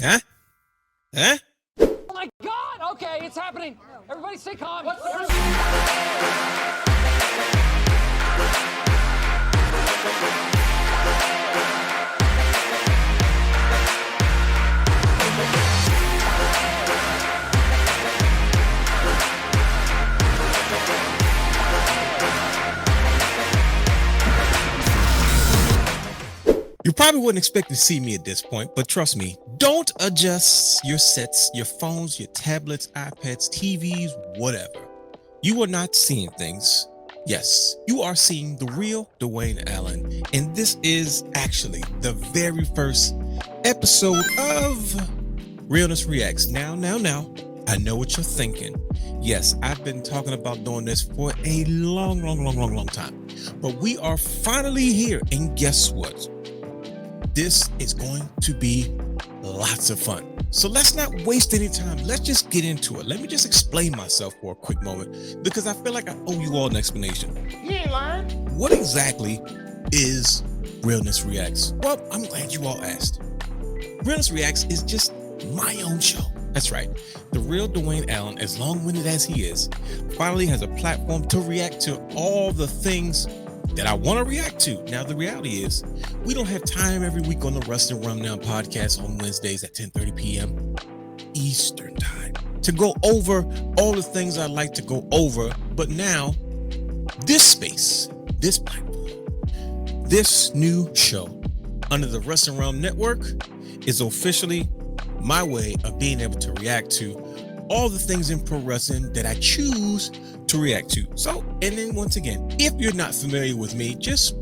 Huh? Huh? Oh my God! Okay, it's happening. Everybody stay calm. You probably wouldn't expect to see me at this point, but trust me, don't adjust your sets, your phones, your tablets, iPads, TVs, whatever. You are not seeing things. Yes, you are seeing the real Dwayne Allen, and this is actually the very first episode of Realness Reacts. Now, I know what you're thinking. Yes, I've been talking about doing this for a long time, but we are finally here, and guess what? This is going to be lots of fun. So let's not waste any time. Let's just get into it. Let me just explain myself for a quick moment because I feel like I owe you all an explanation. You ain't lying. What exactly is Realness Reacts? Well, I'm glad you all asked. Realness Reacts is just my own show. That's right. The real Dwayne Allen, as long-winded as he is, finally has a platform to react to all the things that I want to react to. Now, the reality is we don't have time every week on the Wrestling Rundown podcast on Wednesdays at 10:30 p.m. Eastern time to go over all the things I like to go over. But now this space, this platform, this new show under the Wrestling Realm Network is officially my way of being able to react to all the things in pro wrestling that I choose to react to. So, and then once again, if you're not familiar with me, just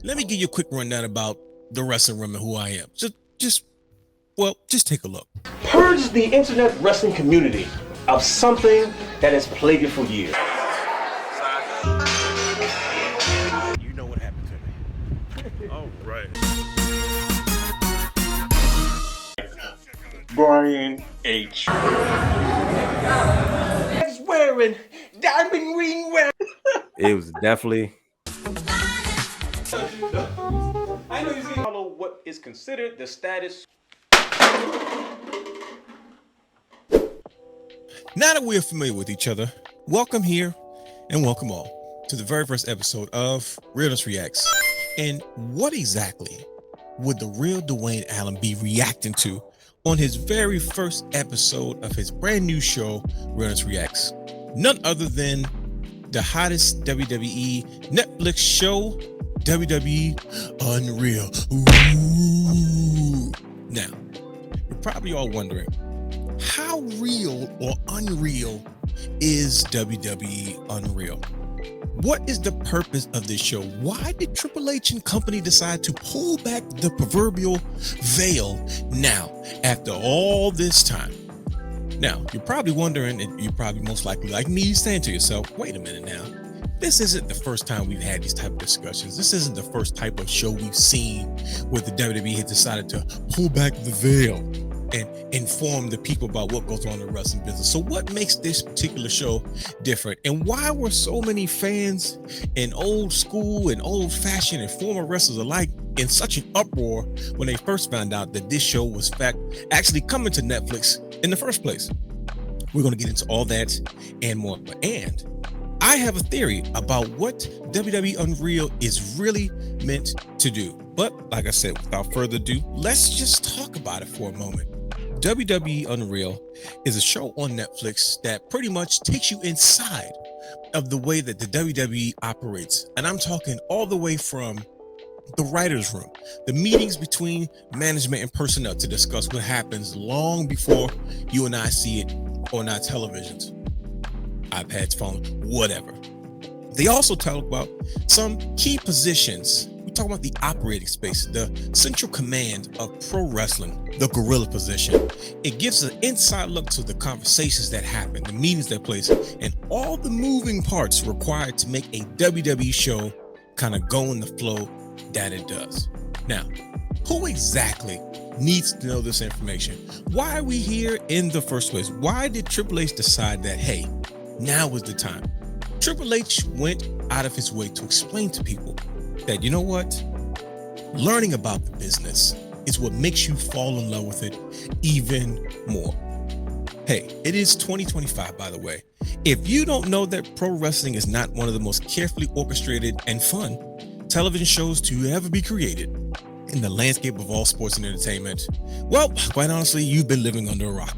let me give you a quick rundown about the Wrestling Room and who I am. Just take a look. Purge the internet wrestling community of something that has plagued it for years. You know what happened to me. All right. Brian H. He's wearing diamond ring wearing. It was definitely. I know you see follow what is considered the status. Now that we're familiar with each other, welcome here and welcome all to the very first episode of Realness Reacts. And what exactly would the real Dwayne Allen be reacting to on his very first episode of his brand new show, Realness Reacts? None other than the hottest WWE Netflix show, WWE Unreal. Ooh. Now, you're probably all wondering, how real or unreal is WWE Unreal? What is the purpose of this show? Why did Triple H and company decide to pull back the proverbial veil now after all this time? Now, you're probably wondering, and you're probably most likely like me saying to yourself, wait a minute now. This isn't the first time we've had these type of discussions. This isn't the first type of show we've seen where the WWE has decided to pull back the veil and inform the people about what goes on in the wrestling business. So what makes this particular show different? And why were so many fans in old school and old fashioned and former wrestlers alike in such an uproar when they first found out that this show was actually coming to Netflix in the first place? We're going to get into all that and more. And I have a theory about what WWE Unreal is really meant to do. But like I said, without further ado, let's just talk about it for a moment. WWE Unreal is a show on Netflix that pretty much takes you inside of the way that the WWE operates. And I'm talking all the way from the writer's room, the meetings between management and personnel to discuss what happens long before you and I see it on our televisions, iPads, phone, whatever. They also talk about some key positions. We talk about the operating space, the central command of pro wrestling, the gorilla position. It gives an inside look to the conversations that happen, the meetings that place, and all the moving parts required to make a WWE show kind of go in the flow that it does. Now, who exactly needs to know this information? Why are we here in the first place? Why did Triple H decide that, hey, now is the time? Triple H went out of his way to explain to people that, you know what? Learning about the business is what makes you fall in love with it even more. Hey, it is 2025, by the way. If you don't know that pro wrestling is not one of the most carefully orchestrated and fun television shows to ever be created in the landscape of all sports and entertainment, well, quite honestly, you've been living under a rock.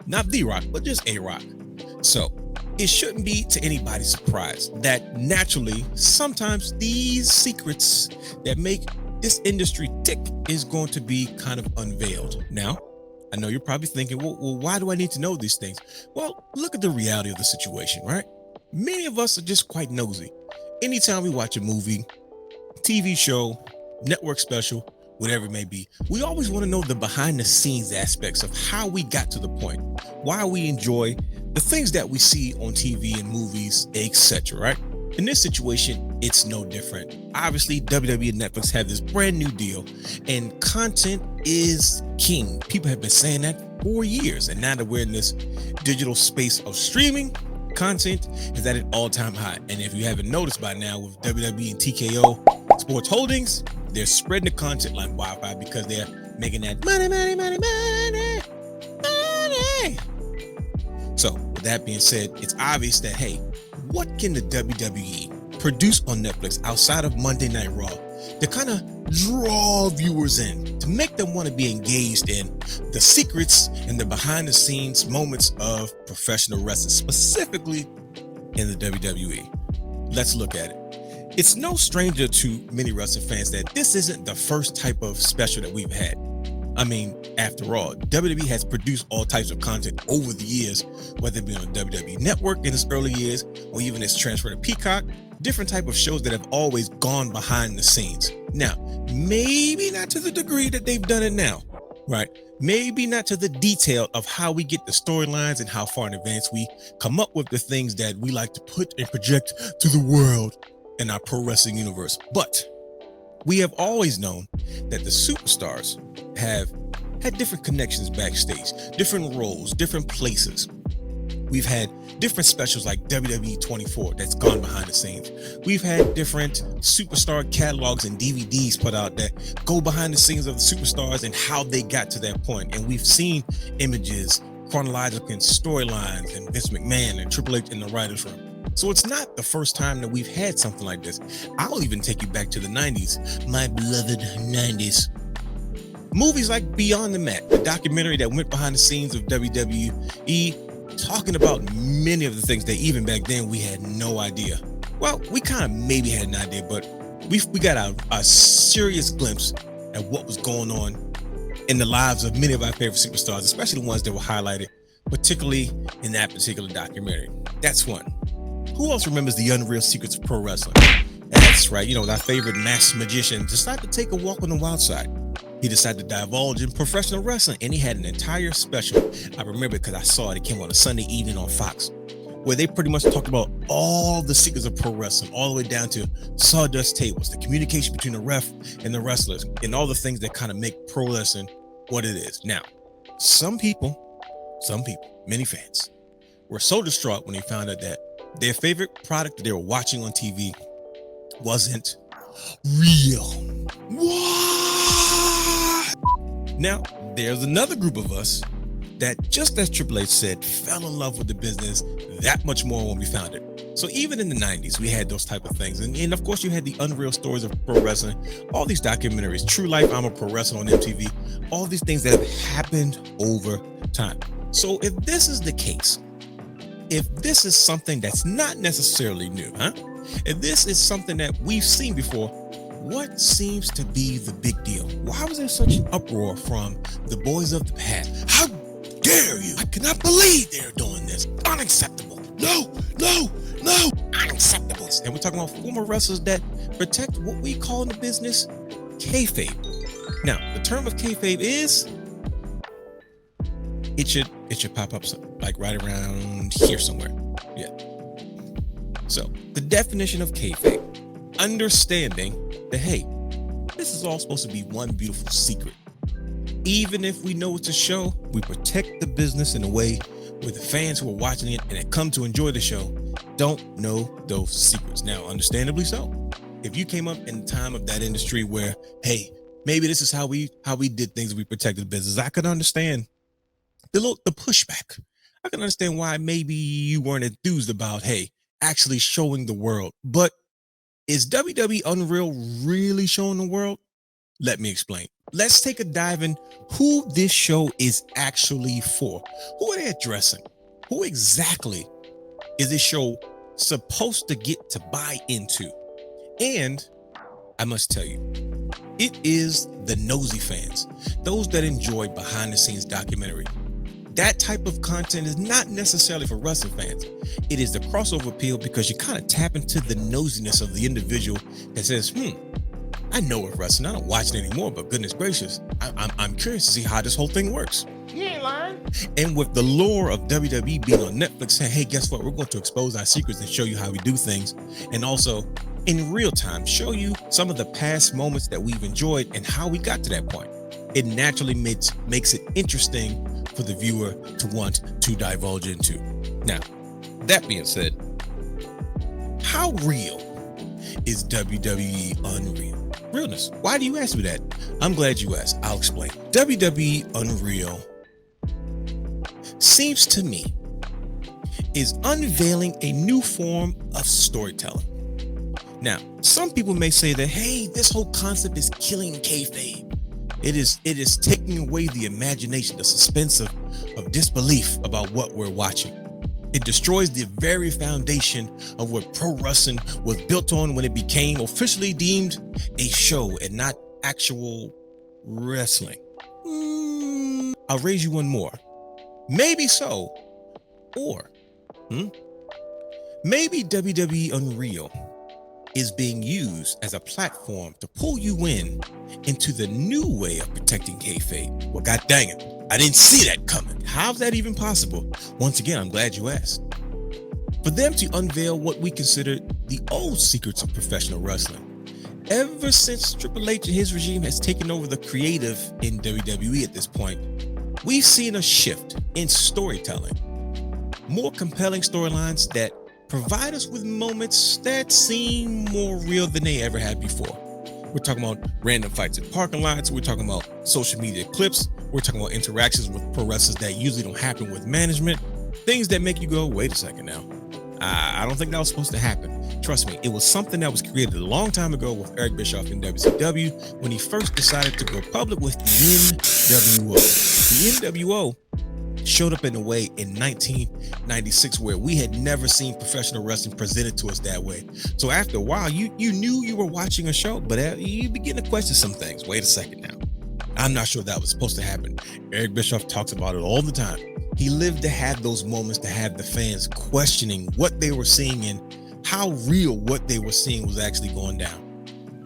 Not the rock, but just a rock. So it shouldn't be to anybody's surprise that naturally, sometimes these secrets that make this industry tick is going to be kind of unveiled. Now, I know you're probably thinking, well, why do I need to know these things? Well, look at the reality of the situation, right? Many of us are just quite nosy. Anytime we watch a movie, TV show, network special, whatever it may be, we always want to know the behind the scenes aspects of how we got to the point, why we enjoy the things that we see on TV and movies, etc., right? In this situation, it's no different. Obviously, WWE and Netflix have this brand new deal, and content is king. People have been saying that for years, and now that we're in this digital space of streaming, content is at an all-time high. And if you haven't noticed by now, with WWE and TKO Sports Holdings, they're spreading the content like wildfire because they're making that money. So with that being said, it's obvious that, hey, what can the WWE produce on Netflix outside of Monday Night Raw to kind of draw viewers in, to make them want to be engaged in the secrets and the behind the scenes moments of professional wrestling, specifically in the WWE? Let's look at it. It's no stranger to many wrestling fans that this isn't the first type of special that we've had. I mean, after all, WWE has produced all types of content over the years, whether it be on the WWE Network in its early years, or even its transfer to Peacock, different type of shows that have always gone behind the scenes. Now, maybe not to the degree that they've done it now, right? Maybe not to the detail of how we get the storylines and how far in advance we come up with the things that we like to put and project to the world in our pro wrestling universe. But we have always known that the superstars have had different connections backstage, different roles, different places. We've had different specials like WWE 24 that's gone behind the scenes. We've had different superstar catalogs and DVDs put out that go behind the scenes of the superstars and how they got to that point. And we've seen images, chronological and storylines, and Vince McMahon and Triple H in the writer's room. So it's not the first time that we've had something like this. I'll even take you back to the 90s, my beloved 90s. Movies like Beyond the Mat, the documentary that went behind the scenes of WWE, talking about many of the things that even back then we had no idea. Well, we kind of maybe had an idea, but we got a serious glimpse at what was going on in the lives of many of our favorite superstars, especially the ones that were highlighted, particularly in that particular documentary. That's one. Who else remembers the Unreal Secrets of Pro Wrestling? That's right, our favorite masked magician decided to take a walk on the wild side. He decided to divulge in professional wrestling, and he had an entire special. I remember because I saw it. It came on a Sunday evening on Fox, where they pretty much talked about all the secrets of pro wrestling, all the way down to sawdust tables, the communication between the ref and the wrestlers, and all the things that kind of make pro wrestling what it is. Now, some people, many fans, were so distraught when they found out that their favorite product that they were watching on TV wasn't real. What? Now, there's another group of us that, just as Triple H said, fell in love with the business that much more when we found it. So even in the 90s, we had those type of things. And of course, you had the unreal stories of pro wrestling, all these documentaries, True Life, I'm a Pro Wrestler on MTV, all these things that have happened over time. So if this is the case, if this is something that's not necessarily new, if this is something that we've seen before, what seems to be the big deal? Why was there such an uproar from the boys of the past? How dare you? I cannot believe they're doing this. Unacceptable. No, unacceptable. And we're talking about former wrestlers that protect what we call in the business kayfabe. Now, the term of kayfabe is, it should pop up like right around here somewhere. Yeah. So the definition of kayfabe, understanding that, hey, this is all supposed to be one beautiful secret. Even if we know it's a show, we protect the business in a way where the fans who are watching it and that come to enjoy the show don't know those secrets. Now, understandably so. If you came up in the time of that industry where, hey, maybe this is how we did things. We protected business. I could understand the pushback. I can understand why maybe you weren't enthused about, hey, actually showing the world. But is WWE Unreal really showing the world? Let me explain. Let's take a dive in who this show is actually for. Who are they addressing? Who exactly is this show supposed to get to buy into? And I must tell you, it is the nosy fans, those that enjoy behind the scenes documentary. That type of content is not necessarily for wrestling fans. It is the crossover appeal because you kind of tap into the nosiness of the individual that says, I know of wrestling. I don't watch it anymore, but goodness gracious, I'm curious to see how this whole thing works. You ain't lying. And with the lore of WWE being on Netflix saying, hey, guess what? We're going to expose our secrets and show you how we do things. And also in real time, show you some of the past moments that we've enjoyed and how we got to that point. It naturally makes it interesting for the viewer to want to divulge into. Now, that being said, how real is WWE Unreal? Realness. Why do you ask me that? I'm glad you asked. I'll explain. WWE Unreal seems to me is unveiling a new form of storytelling. Now, some people may say that, hey, this whole concept is killing kayfabe. It is taking away the imagination, the suspense of disbelief about what we're watching. It destroys the very foundation of what pro wrestling was built on when it became officially deemed a show and not actual wrestling. I'll raise you one more. Maybe so, or maybe WWE Unreal is being used as a platform to pull you into the new way of protecting kayfabe. Well, god dang it, I didn't see that coming. How's that even possible? Once again, I'm glad you asked. For them to unveil what we consider the old secrets of professional wrestling. Ever since Triple H and his regime has taken over the creative in WWE at this point, we've seen a shift in storytelling. More compelling storylines that provide us with moments that seem more real than they ever had before. We're talking about random fights in parking lots. We're talking about social media clips. We're talking about interactions with pro wrestlers that usually don't happen with management. Things that make you go, wait a second now. I don't think that was supposed to happen. Trust me, it was something that was created a long time ago with Eric Bischoff in WCW when he first decided to go public with the NWO. The NWO showed up in a way in 1996 where we had never seen professional wrestling presented to us that way. So after a while, you knew you were watching a show, but you begin to question some things. Wait a second now. I'm not sure that was supposed to happen. Eric Bischoff talks about it all the time. He lived to have those moments to have the fans questioning what they were seeing and how real what they were seeing was actually going down.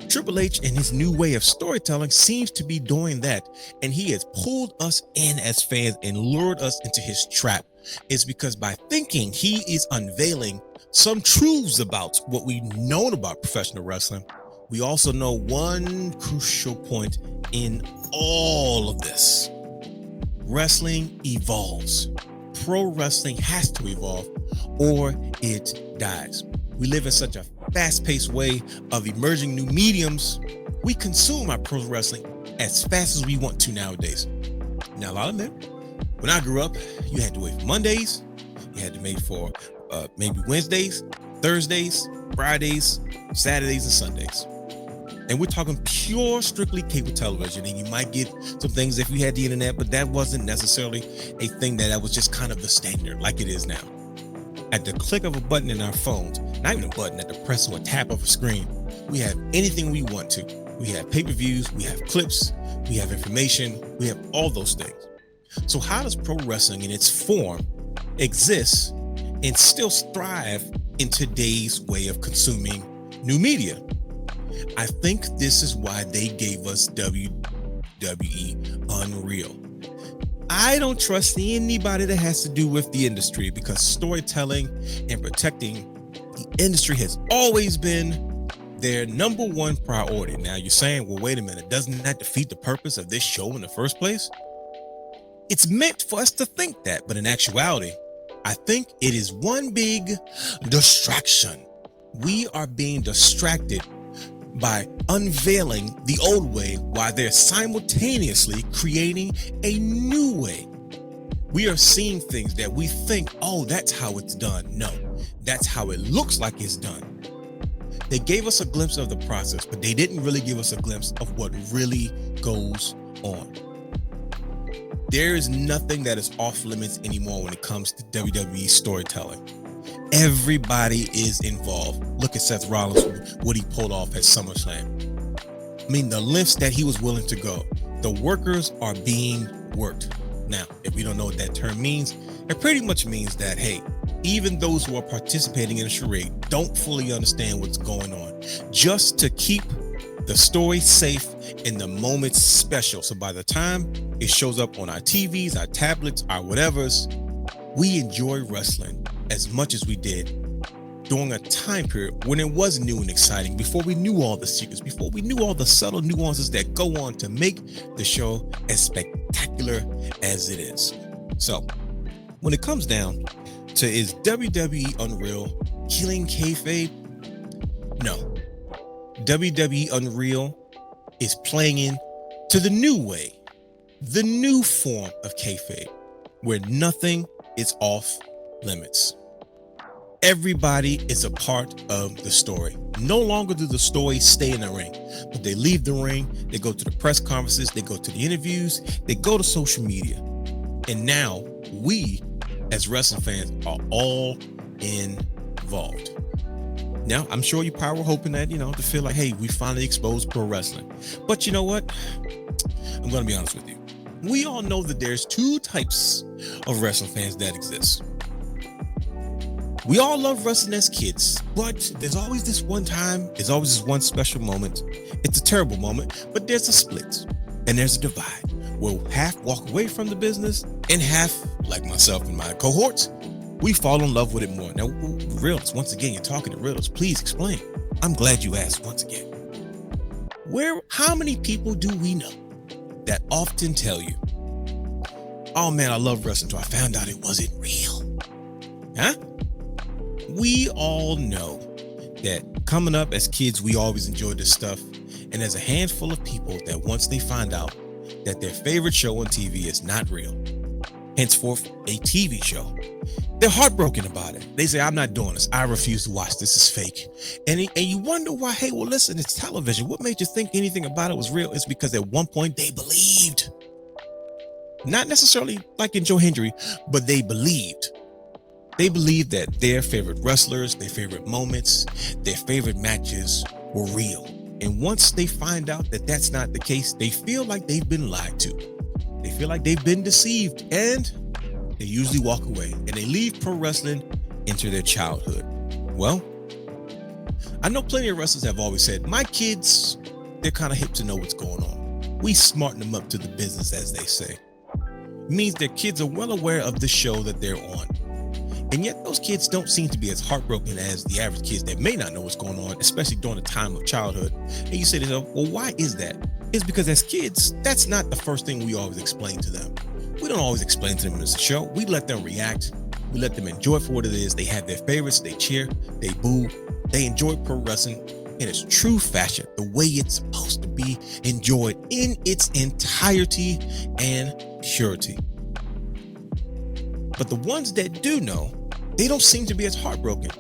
Triple H and his new way of storytelling seems to be doing that, and he has pulled us in as fans and lured us into his trap. It's because by thinking he is unveiling some truths about what we've known about professional wrestling, we also know one crucial point in all of this. Wrestling evolves. Pro wrestling has to evolve or it dies. We live in such a fast-paced way of emerging new mediums. We consume our pro wrestling as fast as we want to nowadays. Now, I'll admit, when I grew up, you had to wait for Mondays. You had to wait for maybe Wednesdays, Thursdays, Fridays, Saturdays, and Sundays. And we're talking pure, strictly cable television. And you might get some things if you had the internet, but that wasn't necessarily a thing that was just kind of the standard like it is now. At the click of a button in our phones, not even a button, at the press or a tap of a screen, we have anything we want to. We have pay-per-views, we have clips, we have information, we have all those things. So how does pro wrestling in its form exist and still thrive in today's way of consuming new media? I think this is why they gave us WWE Unreal. I don't trust anybody that has to do with the industry because storytelling and protecting the industry has always been their number one priority. Now you're saying, well, wait a minute, doesn't that defeat the purpose of this show in the first place? It's meant for us to think that, but in actuality, I think it is one big distraction. We are being distracted by unveiling the old way while they're simultaneously creating a new way. We are seeing things that we think, oh, that's how it's done. No, that's how it looks like it's done. They gave us a glimpse of the process, but they didn't really give us a glimpse of what really goes on. There is nothing that is off limits anymore when it comes to WWE storytelling. Everybody is involved. Look at Seth Rollins, what he pulled off at SummerSlam. I mean, the lengths that he was willing to go. The workers are being worked. Now, if we don't know what that term means, it pretty much means that, hey, even those who are participating in a charade don't fully understand what's going on, just to keep the story safe and the moments special. So by the time it shows up on our TVs, our tablets, our whatevers, we enjoy wrestling as much as we did during a time period when it was new and exciting, before we knew all the secrets, before we knew all the subtle nuances that go on to make the show as spectacular as it is. So when it comes down to, is WWE Unreal killing kayfabe? No. WWE Unreal is playing in to the new way, the new form of kayfabe, where nothing is off limits. Everybody is a part of the story. No longer do the stories stay in the ring, but they leave the ring, they go to the press conferences, they go to the interviews, they go to social media. And now we, as wrestling fans, are all involved. Now, I'm sure you probably were hoping that, to feel like, hey, we finally exposed pro wrestling. But you know what? I'm going to be honest with you. We all know that there's two types of wrestling fans that exist. We all love wrestling as kids, but there's always this one time, there's always this one special moment. It's a terrible moment, but there's a split and there's a divide where half walk away from the business and half, like myself and my cohorts, we fall in love with it more. Now, Realness, once again, you're talking to Realness. Please explain. I'm glad you asked once again. How many people do we know that often tell you, oh man, I love wrestling until I found out it wasn't real? Huh? We all know that coming up as kids, we always enjoyed this stuff. And there's a handful of people that once they find out that their favorite show on TV is not real, henceforth a TV show, they're heartbroken about it. They say, I'm not doing this. I refuse to watch. This is fake. And you wonder why. Hey, well, listen, it's television. What made you think anything about it was real? It's because at one point they believed. Not necessarily like in Joe Hendry, but they believed. They believed that their favorite wrestlers, their favorite moments, their favorite matches were real. And once they find out that that's not the case, they feel like they've been lied to. They feel like they've been deceived, and they usually walk away and they leave pro wrestling into their childhood. Well, I know plenty of wrestlers have always said, my kids, they're kind of hip to know what's going on. We smarten them up to the business, as they say. It means their kids are well aware of the show that they're on. And yet those kids don't seem to be as heartbroken as the average kids that may not know what's going on, especially during the time of childhood. And you say to yourself, well, why is that? It's because as kids, that's not the first thing we always explain to them. We don't always explain to them as a show. We let them react. We let them enjoy it for what it is. They have their favorites. They cheer. They boo. They enjoy pro wrestling in its true fashion, the way it's supposed to be enjoyed in its entirety and purity. But the ones that do know, they don't seem to be as heartbroken.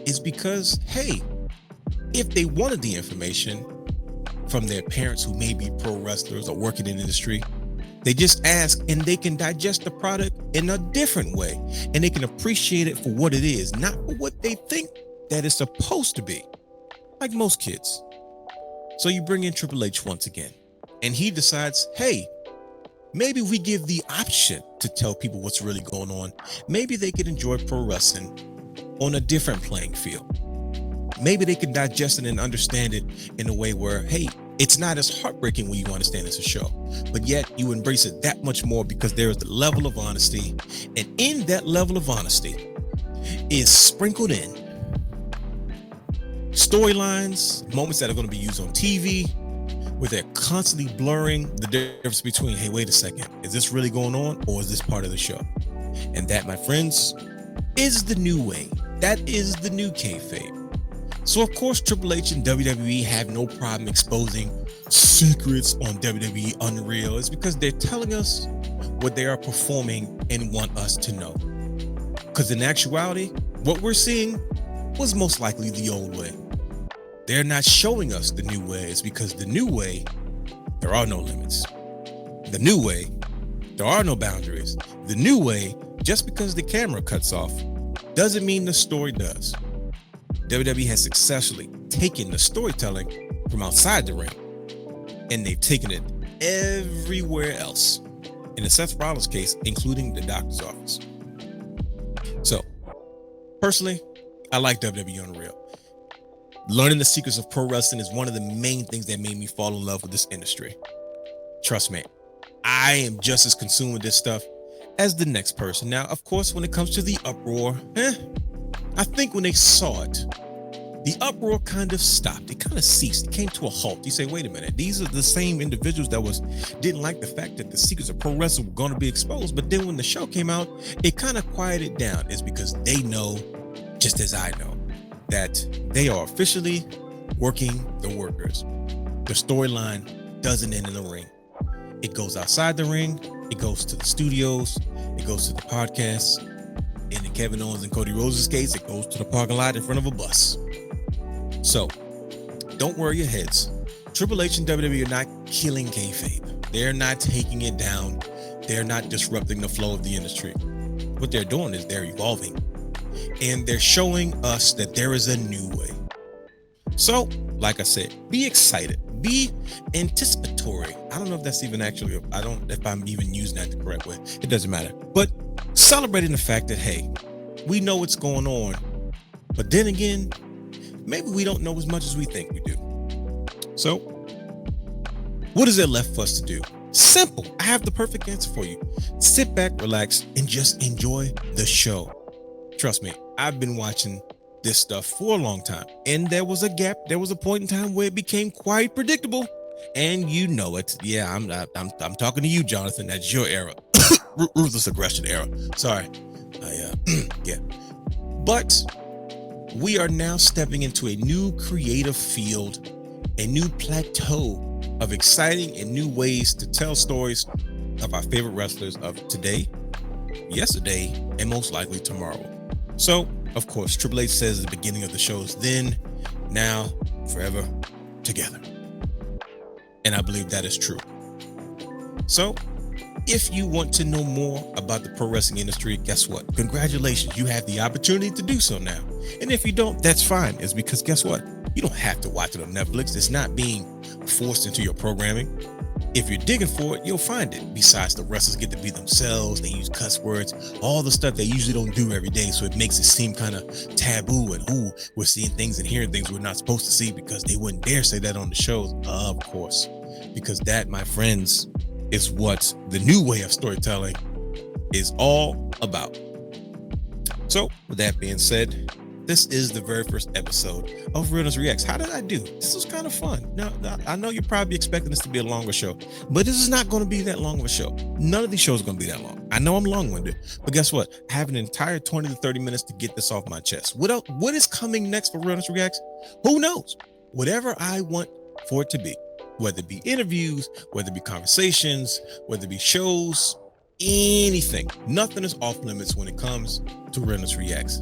It's because, hey, if they wanted the information from their parents who may be pro wrestlers or working in the industry, they just ask and they can digest the product in a different way. And they can appreciate it for what it is, not for what they think that it's supposed to be, like most kids. So you bring in Triple H once again, and he decides, hey, maybe we give the option to tell people what's really going on. Maybe they could enjoy pro wrestling on a different playing field. Maybe they can digest it and understand it in a way where, hey, it's not as heartbreaking when you understand it's a show, but yet you embrace it that much more because there is the level of honesty. And in that level of honesty is sprinkled in storylines, moments that are going to be used on TV, where they're constantly blurring the difference between, hey, wait a second, is this really going on or is this part of the show? And that, my friends, is the new way. That is the new kayfabe. So of course, Triple H and WWE have no problem exposing secrets on WWE Unreal. It's because they're telling us what they are performing and want us to know. Because in actuality, what we're seeing was most likely the old way. They're not showing us the new way. It's because the new way, there are no limits. The new way, there are no boundaries. The new way, just because the camera cuts off, doesn't mean the story does. WWE has successfully taken the storytelling from outside the ring, and they've taken it everywhere else. In the Seth Rollins case, including the doctor's office. So, personally, I like WWE Unreal. Learning the secrets of pro wrestling is one of the main things that made me fall in love with this industry. Trust me, I am just as consumed with this stuff as the next person. Now, of course, when it comes to the uproar, I think when they saw it, the uproar kind of stopped. It kind of ceased. It came to a halt. You say, wait a minute, these are the same individuals that didn't like the fact that the secrets of pro wrestling were going to be exposed. But then when the show came out, it kind of quieted down. It's because they know, just as I know, that they are officially working the workers. The storyline doesn't end in the ring. It goes outside the ring. It goes to the studios. It goes to the podcasts. And in Kevin Owens and Cody Rhodes' case, it goes to the parking lot in front of a bus. So, don't worry your heads. Triple H and WWE are not killing kayfabe. They're not taking it down. They're not disrupting the flow of the industry. What they're doing is they're evolving. And they're showing us that there is a new way. So, like I said, be excited. Be anticipatory. I don't know if that's even actually, if I'm even using that the correct way. It doesn't matter. But celebrating the fact that, hey, we know what's going on. But then again, maybe we don't know as much as we think we do. So, what is there left for us to do? Simple. I have the perfect answer for you. Sit back, relax, and just enjoy the show. Trust me, I've been watching this stuff for a long time, and there was a gap. There was a point in time where it became quite predictable, and you know it. Yeah, I'm talking to you, Jonathan. That's your era, ruthless aggression era. Sorry, yeah. But we are now stepping into a new creative field, a new plateau of exciting and new ways to tell stories of our favorite wrestlers of today, yesterday, and most likely tomorrow. So, of course, Triple H says at the beginning of the shows, then, now, forever, together. And I believe that is true. So, if you want to know more about the pro wrestling industry, guess what? Congratulations, you have the opportunity to do so now. And if you don't, that's fine. It's because guess what? You don't have to watch it on Netflix. It's not being forced into your programming. If you're digging for it, you'll find it. Besides, the wrestlers get to be themselves. They use cuss words, all the stuff they usually don't do every day. So it makes it seem kind of taboo and we're seeing things and hearing things we're not supposed to see because they wouldn't dare say that on the shows. Of course, because that, my friends, is what the new way of storytelling is all about. So with that being said, this is the very first episode of Realness Reacts. How did I do? This was kind of fun. Now, I know you're probably expecting this to be a longer show, but this is not going to be that long of a show. None of these shows are going to be that long. I know I'm long-winded, but guess what? I have an entire 20 to 30 minutes to get this off my chest. What is coming next for Realness Reacts? Who knows? Whatever I want for it to be, whether it be interviews, whether it be conversations, whether it be shows, anything. Nothing is off limits when it comes to Realness Reacts.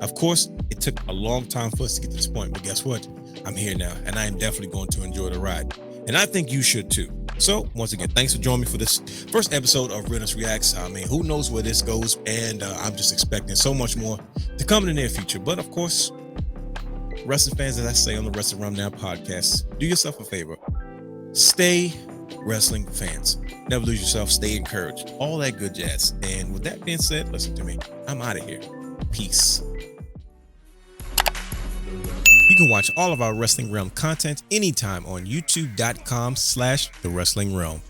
Of course, it took a long time for us to get to this point, but guess what? I'm here now, and I am definitely going to enjoy the ride. And I think you should too. So, once again, thanks for joining me for this first episode of Realness Reacts. I mean, who knows where this goes, and I'm just expecting so much more to come in the near future. But of course, wrestling fans, as I say on the Wrestling Rundown podcast, do yourself a favor. Stay wrestling fans. Never lose yourself. Stay encouraged. All that good jazz. And with that being said, listen to me. I'm out of here. Peace. You can watch all of our Wrestling Realm content anytime on youtube.com/The Wrestling Realm.